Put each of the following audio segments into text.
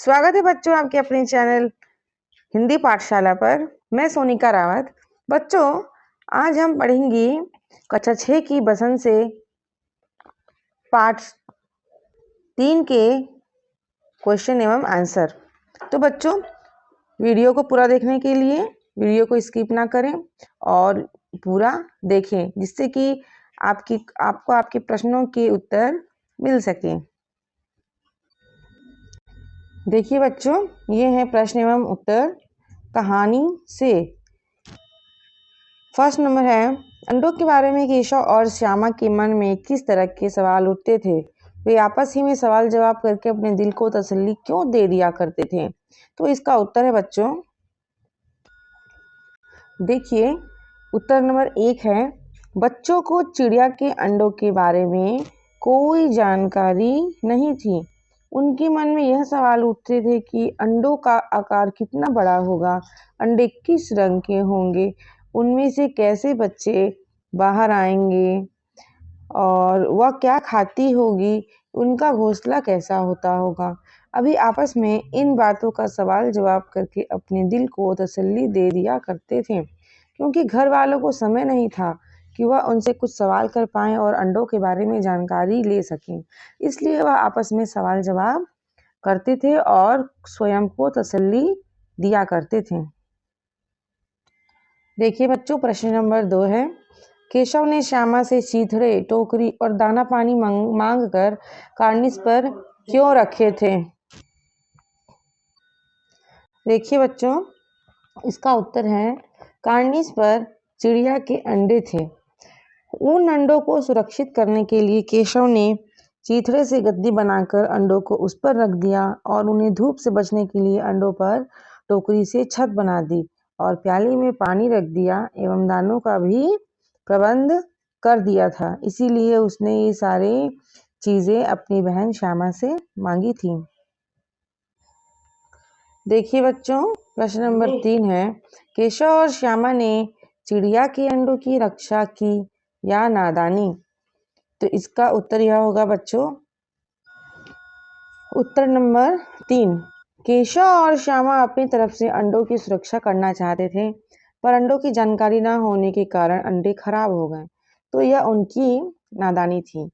स्वागत है बच्चों आपके अपने चैनल हिंदी पाठशाला पर। मैं सोनिका रावत। बच्चों, आज हम पढ़ेंगे कक्षा 6 की बसंत से पाठ 3 के क्वेश्चन एवं आंसर। तो बच्चों, वीडियो को पूरा देखने के लिए वीडियो को स्किप ना करें और पूरा देखें, जिससे कि आपको आपके प्रश्नों के उत्तर मिल सके। देखिए बच्चों, ये है प्रश्न एवं उत्तर कहानी से। फर्स्ट नंबर है, अंडों के बारे में केशव और श्यामा के मन में किस तरह के सवाल उठते थे? वे आपस ही में सवाल जवाब करके अपने दिल को तसल्ली क्यों दे दिया करते थे? तो इसका उत्तर है बच्चों, देखिए उत्तर नंबर 1 है, बच्चों को चिड़िया के अंडों के बारे में कोई जानकारी नहीं थी। उनके मन में यह सवाल उठते थे कि अंडों का आकार कितना बड़ा होगा, अंडे किस रंग के होंगे, उनमें से कैसे बच्चे बाहर आएंगे और वह क्या खाती होगी, उनका घोंसला कैसा होता होगा। अभी आपस में इन बातों का सवाल जवाब करके अपने दिल को तसल्ली दे दिया करते थे, क्योंकि घर वालों को समय नहीं था कि वह उनसे कुछ सवाल कर पाएं और अंडों के बारे में जानकारी ले सकें। इसलिए वह आपस में सवाल जवाब करते थे और स्वयं को तसल्ली दिया करते थे। देखिए बच्चों, प्रश्न नंबर 2 है, केशव ने श्यामा से चीथड़े, टोकरी और दाना पानी मांग कर कार्निस पर क्यों रखे थे? देखिए बच्चों, इसका उत्तर है, कार्निस पर चिड़िया के अंडे थे। उन अंडों को सुरक्षित करने के लिए केशव ने चीथड़े से गद्दी बनाकर अंडों को उस पर रख दिया और उन्हें धूप से बचने के लिए अंडों पर टोकरी से छत बना दी और प्याली में पानी रख दिया एवं दानों का भी प्रबंध कर दिया था। इसीलिए उसने ये सारे चीजें अपनी बहन श्यामा से मांगी थी। देखिए बच्चों, प्रश्न नंबर 3 है, केशव और श्यामा ने चिड़िया के अंडों की रक्षा की या नादानी? तो इसका उत्तर यह होगा बच्चों, उत्तर नंबर 3, केशव और श्यामा अपनी तरफ से अंडों की सुरक्षा करना चाहते थे, पर अंडों की जानकारी न होने के कारण अंडे खराब हो गए, तो यह उनकी नादानी थी।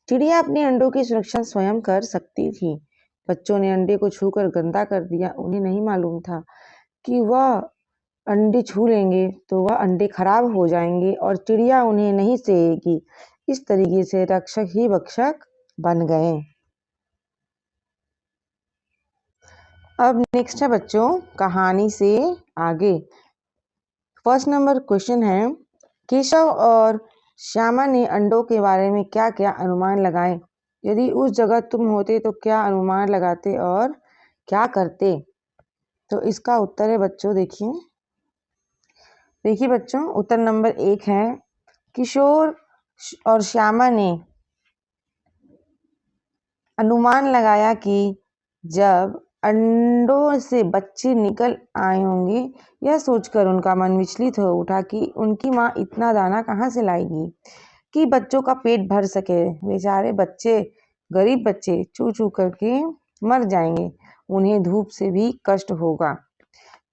चिड़िया अपने अंडों की सुरक्षा स्वयं कर सकती थी। बच्चों ने अंडे को छूकर गंदा कर दिया। उन्हें नहीं मालूम था कि वह अंडे छू लेंगे तो वह अंडे खराब हो जाएंगे और चिड़िया उन्हें नहीं सहेगी। इस तरीके से रक्षक ही भक्षक बन गए। अब नेक्स्ट है बच्चों, कहानी से आगे। फर्स्ट नंबर क्वेश्चन है, केशव और श्यामा ने अंडों के बारे में क्या क्या अनुमान लगाए? यदि उस जगह तुम होते तो क्या अनुमान लगाते और क्या करते? तो इसका उत्तर है बच्चों, देखिए बच्चों, उत्तर नंबर 1 है, किशोर और श्यामा ने अनुमान लगाया कि जब अंडों से बच्चे निकल आए होंगे, यह सोचकर उनका मन विचलित हो उठा कि उनकी माँ इतना दाना कहाँ से लाएगी कि बच्चों का पेट भर सके। बेचारे बच्चे, गरीब बच्चे चू चू करके मर जाएंगे, उन्हें धूप से भी कष्ट होगा।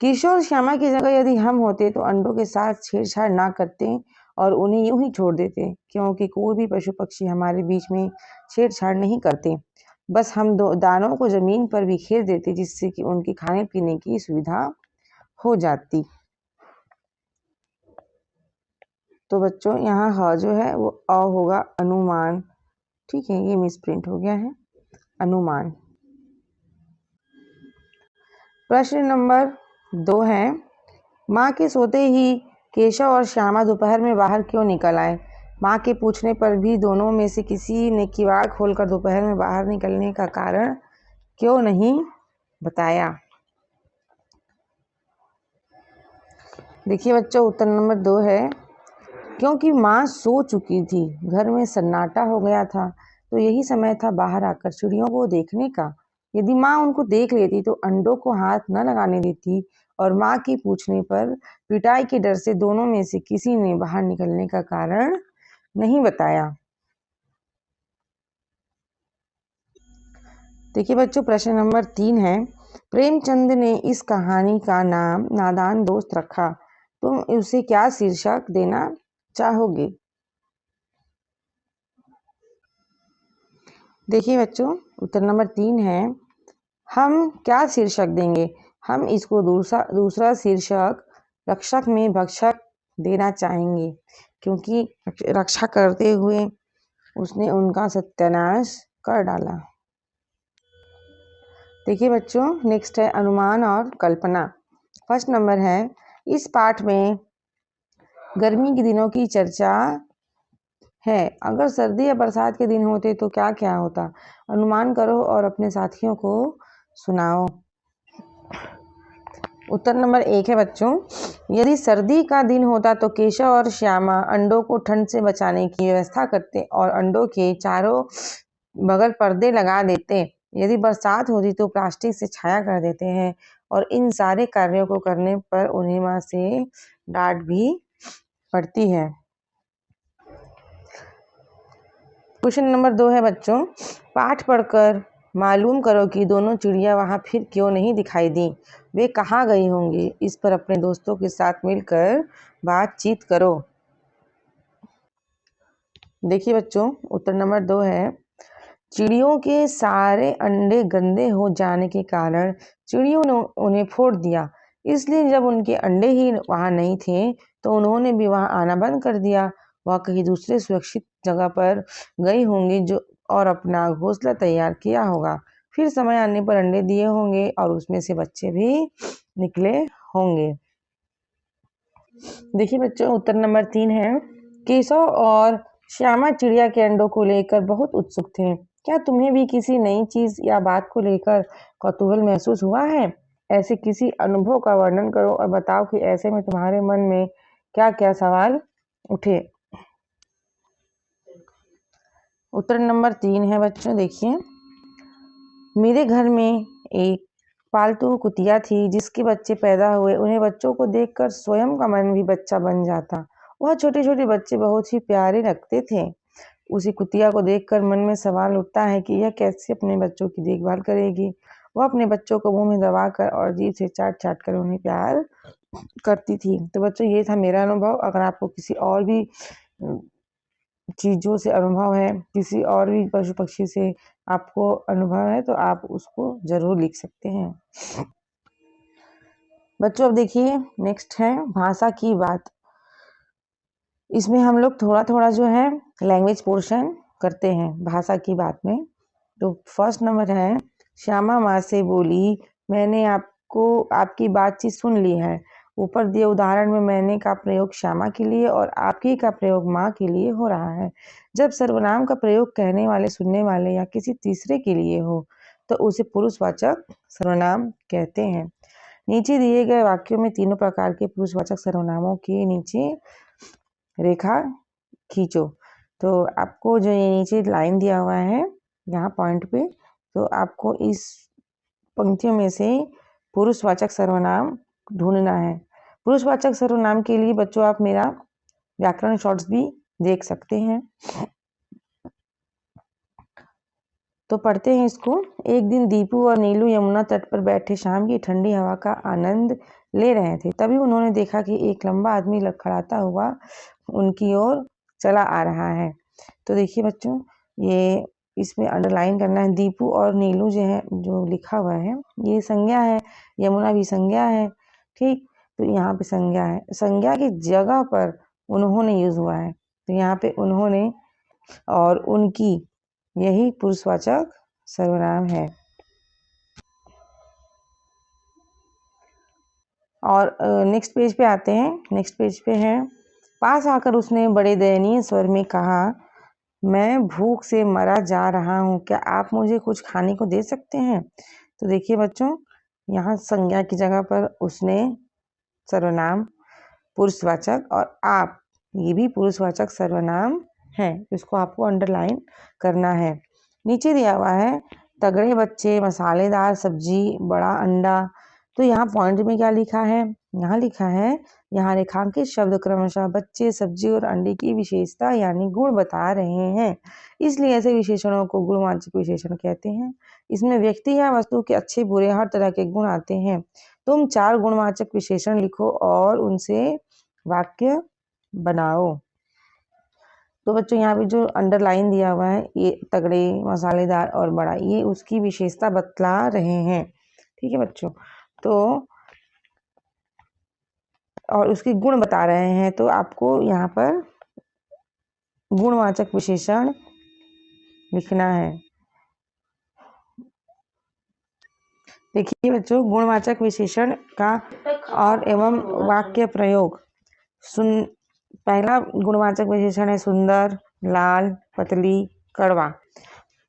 किशोर श्यामा की जगह यदि हम होते तो अंडों के साथ छेड़छाड़ ना करते और उन्हें यूं ही छोड़ देते, क्योंकि कोई भी पशु पक्षी हमारे बीच में छेड़छाड़ नहीं करते। बस हम दानों को जमीन पर बिखेर देते, जिससे कि उनके खाने पीने की सुविधा हो जाती। तो बच्चों, यहाँ ह जो है वो अ होगा अनुमान। ठीक है, ये मिसप्रिंट हो गया है, अनुमान। प्रश्न नंबर 2 है, माँ के सोते ही केशव और श्यामा दोपहर में बाहर क्यों निकल आए? माँ के पूछने पर भी दोनों में से किसी ने किवाड़ खोलकर दोपहर में बाहर निकलने का कारण क्यों नहीं बताया? देखिए बच्चों, उत्तर नंबर 2 है, क्योंकि माँ सो चुकी थी, घर में सन्नाटा हो गया था, तो यही समय था बाहर आकर चिड़ियों को देखने का। यदि माँ उनको देख लेती तो अंडों को हाथ न लगाने देती और माँ की पूछने पर पिटाई के डर से दोनों में से किसी ने बाहर निकलने का कारण नहीं बताया। देखिए बच्चों, प्रश्न नंबर 3 है, प्रेमचंद ने इस कहानी का नाम नादान दोस्त रखा, तुम उसे क्या शीर्षक देना चाहोगे? देखिए बच्चों, उत्तर नंबर 3 है, हम क्या शीर्षक देंगे? हम इसको दूसरा शीर्षक रक्षक में भक्षक देना चाहेंगे, क्योंकि रक्षा करते हुए उसने उनका सत्यानाश कर डाला। देखिए बच्चों, नेक्स्ट है अनुमान और कल्पना। फर्स्ट नंबर है, इस पाठ में गर्मी के दिनों की चर्चा है। अगर सर्दी या बरसात के दिन होते तो क्या क्या होता? अनुमान करो और अपने साथियों को सुनाओ। उत्तर नंबर 1 है बच्चों, यदि सर्दी का दिन होता तो केशव और श्यामा अंडों को ठंड से बचाने की व्यवस्था करते और अंडों के चारों बगल पर्दे लगा देते। यदि बरसात होती तो प्लास्टिक से छाया कर देते हैं और इन सारे कार्यों को करने पर उन्हें माँ से डांट भी पड़ती है। क्वेश्चन नंबर 2 है बच्चों, पाठ पढ़कर मालूम करो कि दोनों चिड़िया वहां फिर क्यों नहीं दिखाई दी, वे कहाँ गई होंगी। इस पर अपने दोस्तों के साथ मिलकर बातचीत करो। देखिए बच्चों, उत्तर नंबर 2 है, चिड़ियों के सारे अंडे गंदे हो जाने के कारण चिड़ियों ने उन्हें फोड़ दिया, इसलिए जब उनके अंडे ही वहां नहीं थे तो उन्होंने भी वहां आना बंद कर दिया। वह कहीं दूसरे सुरक्षित जगह पर गई होंगी जो और अपना घोंसला तैयार किया होगा। फिर समय आने पर अंडे दिए होंगे और उसमें से बच्चे भी निकले होंगे। देखिए बच्चों, उत्तर नंबर 3 है, केशव और श्यामा चिड़िया के अंडों को लेकर बहुत उत्सुक थे। क्या तुम्हें भी किसी नई चीज या बात को लेकर कौतूहल महसूस हुआ है? ऐसे किसी अनुभव का वर्णन करो और बताओ कि ऐसे में तुम्हारे मन में क्या क्या सवाल उठे। उत्तर नंबर 3 है बच्चों, देखिए, मेरे घर में एक पालतू कुतिया थी जिसके बच्चे पैदा हुए। उन्हें बच्चों को देखकर स्वयं का मन भी बच्चा बन जाता। वह छोटे छोटे बच्चे बहुत ही प्यारे लगते थे। उसी कुतिया को देखकर मन में सवाल उठता है कि यह कैसे अपने बच्चों की देखभाल करेगी। वह अपने बच्चों को मुंह में दबाकर और जीभ से चाट चाट कर उन्हें प्यार करती थी। तो बच्चों, ये था मेरा अनुभव। अगर आपको किसी और भी चीजों से अनुभव है, किसी और भी पशु पक्षी से आपको अनुभव है, तो आप उसको जरूर लिख सकते हैं। बच्चों अब देखिए, नेक्स्ट है भाषा की बात। इसमें हम लोग थोड़ा थोड़ा जो है लैंग्वेज पोर्शन करते हैं भाषा की बात में। तो फर्स्ट नंबर है, श्यामा माँ से बोली, मैंने आपकी बातचीत सुन ली है। ऊपर दिए उदाहरण में मैंने का प्रयोग श्यामा के लिए और आपकी का प्रयोग माँ के लिए हो रहा है। जब सर्वनाम का प्रयोग कहने वाले, सुनने वाले या किसी तीसरे के लिए हो तो उसे पुरुषवाचक सर्वनाम कहते हैं। नीचे दिए गए वाक्यों में तीनों प्रकार के पुरुषवाचक सर्वनामों के नीचे रेखा खींचो। तो आपको जो ये नीचे लाइन दिया हुआ है यहाँ पॉइंट पे, तो आपको इस पंक्तियों में से पुरुषवाचक सर्वनाम ढूंढना है। पुरुषवाचक सर्वनाम के लिए बच्चों आप मेरा व्याकरण शॉर्ट्स भी देख सकते हैं। तो पढ़ते हैं इसको। एक दिन दीपू और नीलू यमुना तट पर बैठे शाम की ठंडी हवा का आनंद ले रहे थे। तभी उन्होंने देखा कि एक लंबा आदमी लड़खड़ाता हुआ उनकी ओर चला आ रहा है। तो देखिए बच्चों, ये इसमें अंडरलाइन करना है। दीपू और नीलू जो है, जो लिखा हुआ है, ये संज्ञा है, यमुना भी संज्ञा है, ठीक। तो यहाँ पे संज्ञा है, संज्ञा की जगह पर उन्होंने यूज हुआ है। तो यहाँ पे उन्होंने और उनकी, यही पुरुषवाचक सर्वनाम है। और नेक्स्ट पेज पे आते हैं। नेक्स्ट पेज पे है, पास आकर उसने बड़े दयनीय स्वर में कहा, मैं भूख से मरा जा रहा हूँ, क्या आप मुझे कुछ खाने को दे सकते हैं? तो देखिए बच्चों, यहाँ संज्ञा की जगह पर उसने सर्वनाम पुरुषवाचक और आप, ये भी पुरुषवाचक सर्वनाम है। इसको आपको अंडरलाइन करना है। नीचे दिया हुआ है, तगड़े बच्चे, मसालेदार सब्जी, बड़ा अंडा, तो यहाँ पॉइंट में क्या लिखा है, यहाँ लिखा है, यहाँ रेखांकित शब्द क्रमशः बच्चे, सब्जी और अंडे की विशेषता यानी गुण बता रहे हैं, इसलिए ऐसे विशेषणों को गुणवाचक विशेषण कहते हैं। इसमें व्यक्ति या वस्तु के अच्छे बुरे हर तरह के गुण आते हैं। तुम 4 गुणवाचक विशेषण लिखो और उनसे वाक्य बनाओ। तो बच्चों यहाँ पे जो अंडरलाइन दिया हुआ है, ये तगड़े, मसालेदार और बड़ा, ये उसकी विशेषता बतला रहे हैं। ठीक है बच्चों, तो और उसके गुण बता रहे हैं, तो आपको यहाँ पर गुणवाचक विशेषण लिखना है। देखिए बच्चों, गुणवाचक विशेषण का और एवं वाक्य प्रयोग। पहला गुणवाचक विशेषण है सुंदर, लाल, पतली, कड़वा।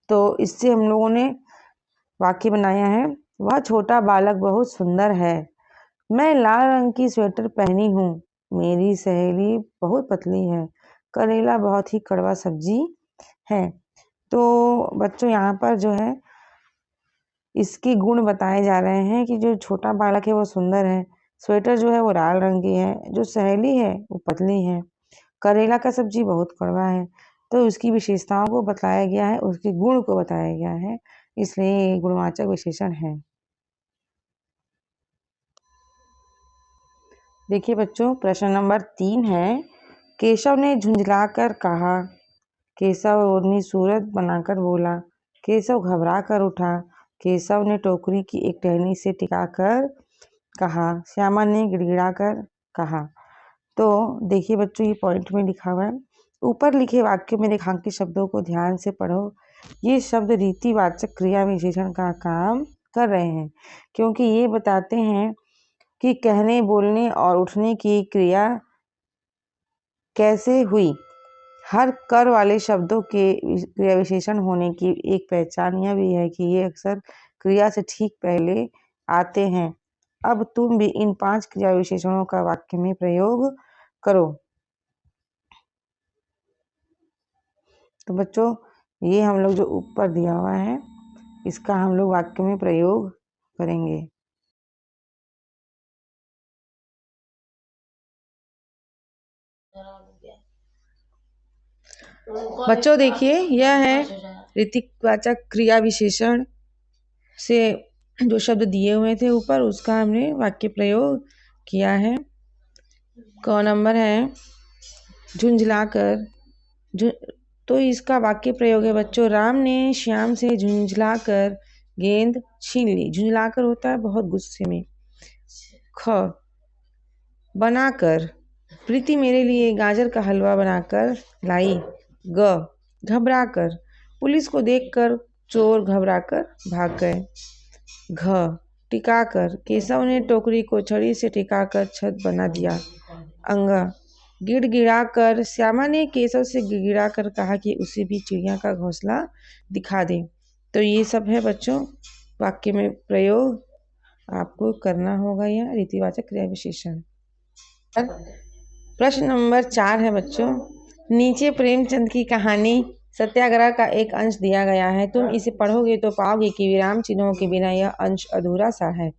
तो इससे हम लोगों ने वाक्य बनाया है, वह छोटा बालक बहुत सुंदर है। मैं लाल रंग की स्वेटर पहनी हूँ। मेरी सहेली बहुत पतली है। करेला बहुत ही कड़वा सब्जी है। तो बच्चों यहाँ पर जो है इसके गुण बताए जा रहे हैं कि जो छोटा बालक है वो सुंदर है, स्वेटर जो है वो लाल रंग की है, जो सहेली है वो पतली है, करेला का सब्जी बहुत कड़वा है। तो उसकी विशेषताओं को बताया गया है, उसके गुण को बताया गया है, इसलिए ये गुणवाचक विशेषण है। देखिए बच्चों, प्रश्न नंबर 3 है, केशव ने झुंझलाकर कहा। केशव रोदनी सूरत बनाकर बोला। केशव घबरा कर उठा। केशव ने टोकरी की एक टहनी से टिकाकर कहा। श्यामा ने गिड़गिड़ाकर कहा। तो देखिए बच्चों, ये पॉइंट में लिखा हुआ है, ऊपर लिखे वाक्यों में रेखांकित शब्दों को ध्यान से पढ़ो। ये शब्द रीतिवाचक क्रिया विशेषण का काम कर रहे हैं, क्योंकि ये बताते हैं कि कहने, बोलने और उठने की क्रिया कैसे हुई। हर कर वाले शब्दों के क्रिया विशेषण होने की एक पहचान यह भी है कि ये अक्सर क्रिया से ठीक पहले आते हैं। अब तुम भी इन 5 क्रिया विशेषणों का वाक्य में प्रयोग करो। तो बच्चों, ये हम लोग जो ऊपर दिया हुआ है, इसका हम लोग वाक्य में प्रयोग करेंगे। बच्चों देखिए, यह है रीतिवाचक क्रिया विशेषण से जो शब्द दिए हुए थे ऊपर, उसका हमने वाक्य प्रयोग किया है। क नंबर है झुंझलाकर। तो इसका वाक्य प्रयोग है बच्चों, राम ने श्याम से झुंझलाकर गेंद छीन ली। झुंझलाकर होता है बहुत गुस्से में। ख बनाकर, प्रीति मेरे लिए गाजर का हलवा बनाकर लाई। ग घबराकर, पुलिस को देखकर चोर घबराकर भाग गए। घ टिकाकर, केशव ने टोकरी को छड़ी से टिकाकर छत बना दिया। अंगा गिड़गिड़ाकर, श्यामा ने केशव से गिड़गिड़ाकर कहा कि उसे भी चिड़िया का घोंसला दिखा दे। तो ये सब है बच्चों वाक्य में प्रयोग, आपको करना होगा यह रीतिवाचक क्रिया विशेषण। प्रश्न नंबर 4 है बच्चों, नीचे प्रेमचंद की कहानी सत्याग्रह का एक अंश दिया गया है। तुम इसे पढ़ोगे तो पाओगे कि विराम चिन्हों के बिना यह अंश अधूरा सा है।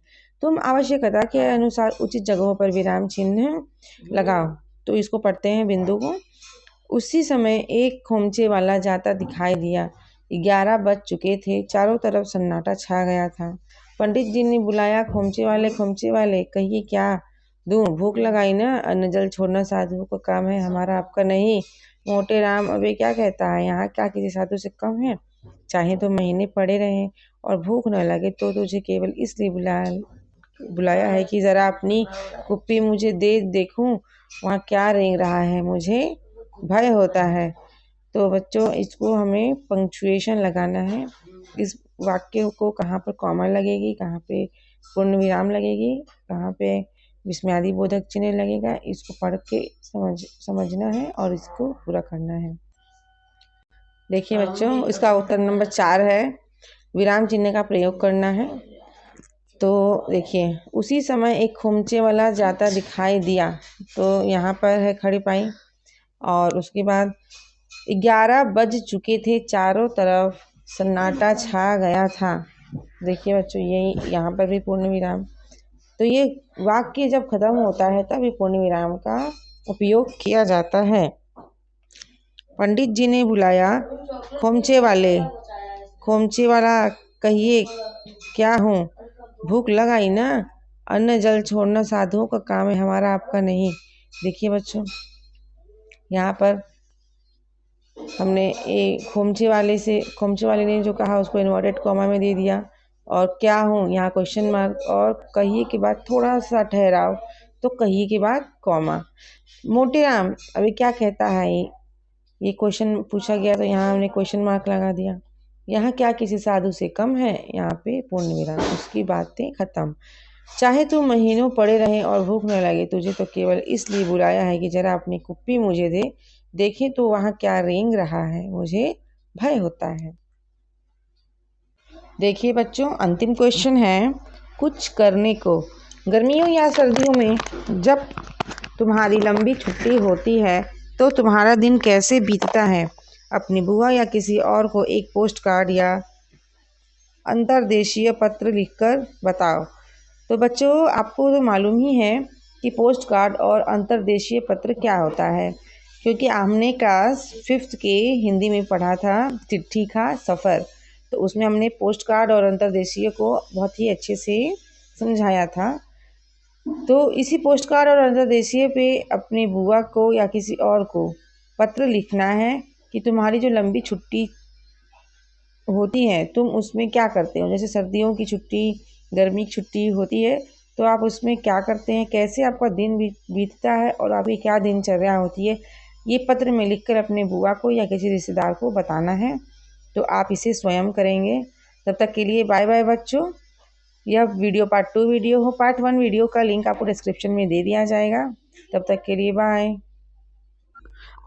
तुम आवश्यकता के अनुसार उचित जगहों पर विराम चिन्ह लगाओ। तो इसको पढ़ते हैं बिंदु को। उसी समय एक खोमचे वाला जाता दिखाई दिया। 11 बज चुके थे। चारों तरफ सन्नाटा छा गया था। पंडित जी ने बुलाया, खोमचे वाले कहिए क्या दूं? भूख लगाई ना? अन्न जल छोड़ना साधुओं का काम है, हमारा आपका नहीं। मोटे राम अबे क्या कहता है, यहाँ क्या किसी साधु से कम है? चाहे तो महीने पड़े रहे और भूख न लगे तो तुझे केवल इसलिए बुलाया है कि जरा अपनी कुप्पी मुझे दे देखूं वहाँ क्या रेंग रहा है, मुझे भय होता है। तो बच्चों इसको हमें पंक्चुएशन लगाना है। इस वाक्य को कहाँ पर कॉमा लगेगी, कहाँ पे पूर्ण विराम लगेगी, कहाँ पे विस्मयादि बोधक चिन्ह लगेगा, इसको पढ़ के समझना है और इसको पूरा करना है। देखिए बच्चों, इसका उत्तर नंबर 4 है, विराम चिन्ह का प्रयोग करना है। तो देखिए, उसी समय एक खोमचे वाला जाता दिखाई दिया। तो यहाँ पर है खड़ी पाई, और उसके बाद 11 बज चुके थे। चारों तरफ सन्नाटा छा गया था। देखिए बच्चों, यही यहाँ पर भी पूर्ण विराम। तो ये वाक्य जब खत्म होता है तब ये पूर्ण विराम का उपयोग किया जाता है। पंडित जी ने बुलाया खोमचे वाले। खोमचे वाला कहिए क्या हूँ, भूख लगाई ना। अन्न जल छोड़ना साधुओं का काम है, हमारा आपका नहीं। देखिए बच्चों, यहाँ पर हमने खोमचे वाले ने जो कहा उसको इन्वर्टेड कॉमा में दे दिया। और क्या हूँ यहाँ क्वेश्चन मार्क, और कहिए के बाद थोड़ा सा ठहराव, तो कहिए के बाद कॉमा। मोटेराम अभी क्या कहता है, ये क्वेश्चन पूछा गया तो यहाँ हमने क्वेश्चन मार्क लगा दिया। यहाँ क्या किसी साधु से कम है, यहाँ पे पूर्ण विराम, उसकी बातें खत्म। चाहे तू महीनों पड़े रहे और भूख न लगे, तुझे तो केवल इसलिए बुलाया है कि जरा अपनी कुप्पी मुझे दे, देखे तो वहाँ क्या रेंग रहा है, मुझे भय होता है। देखिए बच्चों, अंतिम क्वेश्चन है, कुछ करने को। गर्मियों या सर्दियों में जब तुम्हारी लंबी छुट्टी होती है तो तुम्हारा दिन कैसे बीतता है? अपनी बुआ या किसी और को एक पोस्ट कार्ड या अंतर्देशीय पत्र लिखकर बताओ। तो बच्चों, आपको तो मालूम ही है कि पोस्ट कार्ड और अंतर्देशीय पत्र क्या होता है, क्योंकि हमने क्लास 5th के हिंदी में पढ़ा था चिट्ठी का सफ़र। तो उसमें हमने पोस्ट कार्ड और अंतर्देशीय को बहुत ही अच्छे से समझाया था। तो इसी पोस्ट कार्ड और अंतर्देशीय पे अपने बुआ को या किसी और को पत्र लिखना है कि तुम्हारी जो लंबी छुट्टी होती है तुम उसमें क्या करते हो। जैसे सर्दियों की छुट्टी, गर्मी की छुट्टी होती है, तो आप उसमें क्या करते हैं, कैसे आपका दिन बीतता है और आपकी क्या दिनचर्या होती है, ये पत्र में लिखकर अपने बुआ को या किसी रिश्तेदार को बताना है। तो आप इसे स्वयं करेंगे। तब तक के लिए बाय बाय बच्चों। यह वीडियो पार्ट 2 वीडियो हो, पार्ट 1 वीडियो का लिंक आपको डिस्क्रिप्शन में दे दिया जाएगा। तब तक के लिए बाय।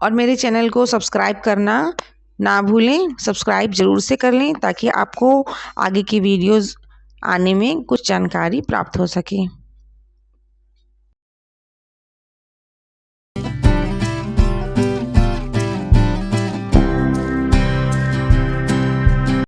और मेरे चैनल को सब्सक्राइब करना ना भूलें, सब्सक्राइब ज़रूर से कर लें ताकि आपको आगे की वीडियोज़ आने में कुछ जानकारी प्राप्त हो सके।